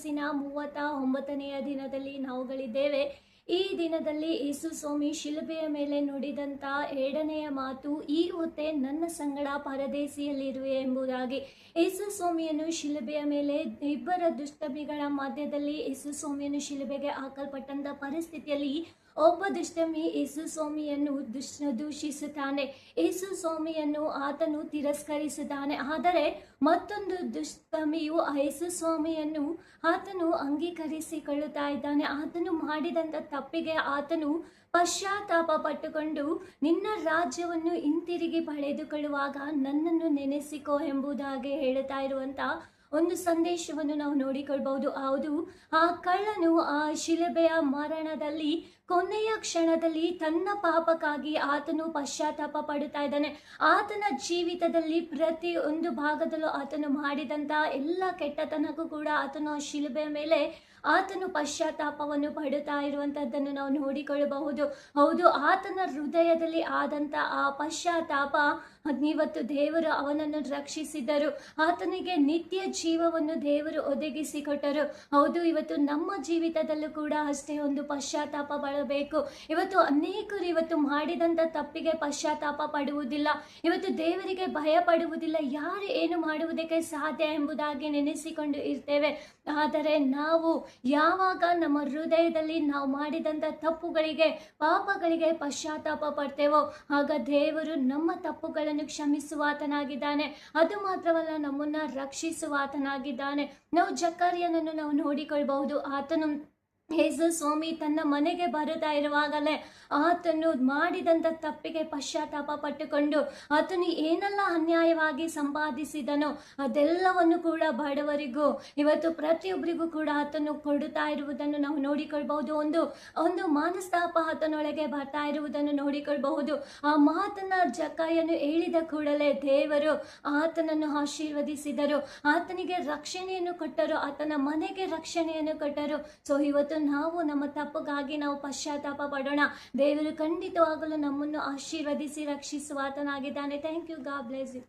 ವಯಸ್ಸಿನ 39ನೆಯ ದಿನದಲ್ಲಿ ನಾವುಗಳಿದ್ದೇವೆ. ಈ ದಿನದಲ್ಲಿ ಯೇಸು ಸ್ವಾಮಿ ಶಿಲುಬೆಯ ಮೇಲೆ ನುಡಿದಂಥ 2ನೆಯ ಮಾತು, ಈ ಹೊತ್ತೆ ನನ್ನ ಸಂಗಡ ಪರದೇಶಿಯಲ್ಲಿರುವೆ ಎಂಬುದಾಗಿ. ಯೇಸು ಸ್ವಾಮಿಯನ್ನು ಶಿಲುಬೆಯ ಮೇಲೆ ಇಬ್ಬರ ದುಷ್ಟಮಿಗಳ ಮಧ್ಯದಲ್ಲಿ ಯೇಸು ಸ್ವಾಮಿಯನ್ನು ಶಿಲುಬೆಗೆ ಹಾಕಲ್ಪಟ್ಟಂಥ ಪರಿಸ್ಥಿತಿಯಲ್ಲಿ ಒಬ್ಬ ದುಷ್ಟಮಿ ಯೇಸು ಸ್ವಾಮಿಯನ್ನು ದೂಷಿಸುತ್ತಾನೆ. ಯೇಸು ಸ್ವಾಮಿಯನ್ನು ಆತನು ತಿರಸ್ಕರಿಸುತ್ತಾನೆ. ಆದರೆ ಮತ್ತೊಂದು ದುಷ್ಟಮಿಯು ಯೇಸು ಸ್ವಾಮಿಯನ್ನು ಆತನು ಅಂಗೀಕರಿಸಿಕೊಳ್ಳುತ್ತಾ ಇದ್ದಾನೆ. ಆತನು ಮಾಡಿದಂಥ ತಪ್ಪಿಗೆ ಆತನು ಪಶ್ಚಾತ್ತಾಪ ಪಟ್ಟುಕೊಂಡು, ನಿನ್ನ ರಾಜ್ಯವನ್ನು ಹಿಂತಿರುಗಿ ಪಡೆದುಕೊಳ್ಳುವಾಗ ನನ್ನನ್ನು ನೆನೆಸಿಕೋ ಎಂಬುದಾಗಿ ಹೇಳುತ್ತಾ ಇರುವಂಥ ಒಂದು ಸಂದೇಶವನ್ನು ನಾವು ನೋಡಿಕೊಳ್ಬಹುದು. ಹೌದು, ಆ ಕಳ್ಳನು ಆ ಶಿಲುಬೆಯ ಮರಣದಲ್ಲಿ ಕೊನೆಯ ಕ್ಷಣದಲ್ಲಿ ತನ್ನ ಪಾಪಕ್ಕಾಗಿ ಆತನು ಪಶ್ಚಾತ್ತಾಪ ಪಡುತ್ತಾ ಇದ್ದಾನೆ. ಆತನ ಜೀವಿತದಲ್ಲಿ ಪ್ರತಿಯೊಂದು ಭಾಗದಲ್ಲೂ ಆತನು ಮಾಡಿದಂಥ ಎಲ್ಲ ಕೆಟ್ಟತನಕ್ಕೂ ಕೂಡ ಆತನು ಆ ಶಿಲುಬೆಯ ಮೇಲೆ ಆತನು ಪಶ್ಚಾತ್ತಾಪವನ್ನು ಪಡುತ್ತಾ ಇರುವಂಥದ್ದನ್ನು ನಾವು ನೋಡಿಕೊಳ್ಳಬಹುದು. ಹೌದು, ಆತನ ಹೃದಯದಲ್ಲಿ ಆದಂಥ ಆ ಪಶ್ಚಾತ್ತಾಪ ಇವತ್ತು ದೇವರು ಅವನನ್ನು ರಕ್ಷಿಸಿದರು. ಆತನಿಗೆ ನಿತ್ಯ ಜೀವವನ್ನು ದೇವರು ಒದಗಿಸಿಕೊಟ್ಟರು. ಹೌದು, ಇವತ್ತು ನಮ್ಮ ಜೀವಿತದಲ್ಲೂ ಕೂಡ ಅಷ್ಟೇ ಒಂದು ಪಶ್ಚಾತ್ತಾಪ ಪಡಬೇಕು. ಇವತ್ತು ಅನೇಕರು ಇವತ್ತು ಮಾಡಿದಂಥ ತಪ್ಪಿಗೆ ಪಶ್ಚಾತ್ತಾಪ ಪಡುವುದಿಲ್ಲ, ಇವತ್ತು ದೇವರಿಗೆ ಭಯ ಪಡುವುದಿಲ್ಲ, ಯಾರು ಏನು ಮಾಡುವುದಕ್ಕೆ ಸಾಧ್ಯ ಎಂಬುದಾಗಿ ನೆನೆಸಿಕೊಂಡು ಇರ್ತೇವೆ. ಆದರೆ ನಾವು ಯಾವಾಗ ನಮ್ಮ ಹೃದಯದಲ್ಲಿ ನಾವು ಮಾಡಿದಂಥ ತಪ್ಪುಗಳಿಗೆ ಪಾಪಗಳಿಗೆ ಪಶ್ಚಾತ್ತಾಪ ಪಡ್ತೇವೋ ಆಗ ದೇವರು ನಮ್ಮ ತಪ್ಪುಗಳನ್ನು ಕ್ಷಮಿಸುವಾತನಾಗಿದ್ದಾನೆ. ಅದು ಮಾತ್ರವಲ್ಲ, ನಮ್ಮನ್ನು ರಕ್ಷಿಸುವಾತನಾಗಿದ್ದಾನೆ. ನಾವು ಜಕರ್ಯನನ್ನು ನಾವು ನೋಡಿಕೊಳ್ಬಹುದು. ಆತನು ಯೇಸು ಸ್ವಾಮಿ ತನ್ನ ಮನೆಗೆ ಬರುತ್ತಾ ಇರುವಾಗಲೇ ಆತನು ಮಾಡಿದಂಥ ತಪ್ಪಿಗೆ ಪಶ್ಚಾತ್ತಾಪ ಪಟ್ಟುಕೊಂಡು ಆತನು ಏನೆಲ್ಲ ಅನ್ಯಾಯವಾಗಿ ಸಂಪಾದಿಸಿದನೋ ಅದೆಲ್ಲವನ್ನು ಕೂಡ ಬಡವರಿಗೂ ಇವತ್ತು ಪ್ರತಿಯೊಬ್ಬರಿಗೂ ಕೂಡ ಆತನು ಕೊಡುತ್ತಾ ಇರುವುದನ್ನು ನಾವು ನೋಡಿಕೊಳ್ಬಹುದು. ಒಂದು ಮನಸ್ತಾಪ ಆತನೊಳಗೆ ಬರ್ತಾ ಇರುವುದನ್ನು ನೋಡಿಕೊಳ್ಬಹುದು. ಆ ಮಾತನ್ನ ಜಕರ್ಯನು ಹೇಳಿದ ಕೂಡಲೇ ದೇವರು ಆತನನ್ನು ಆಶೀರ್ವದಿಸಿದರು, ಆತನಿಗೆ ರಕ್ಷಣೆಯನ್ನು ಕೊಟ್ಟರು, ಆತನ ಮನೆಗೆ ರಕ್ಷಣೆಯನ್ನು ಕೊಟ್ಟರು. ಸೊ ಇವತ್ತು ನಾವು ನಮ್ಮ ತಪ್ಪಿಗಾಗಿ ನಾವು ಪಶ್ಚಾತ್ತಾಪ ಪಡೋಣ. ದೇವರು ಖಂಡಿತವಾಗಲೂ ನಮ್ಮನ್ನು ಆಶೀರ್ವದಿಸಿ ರಕ್ಷಿಸುವಾತನಾಗಿದ್ದಾನೆ. Thank you. God bless you.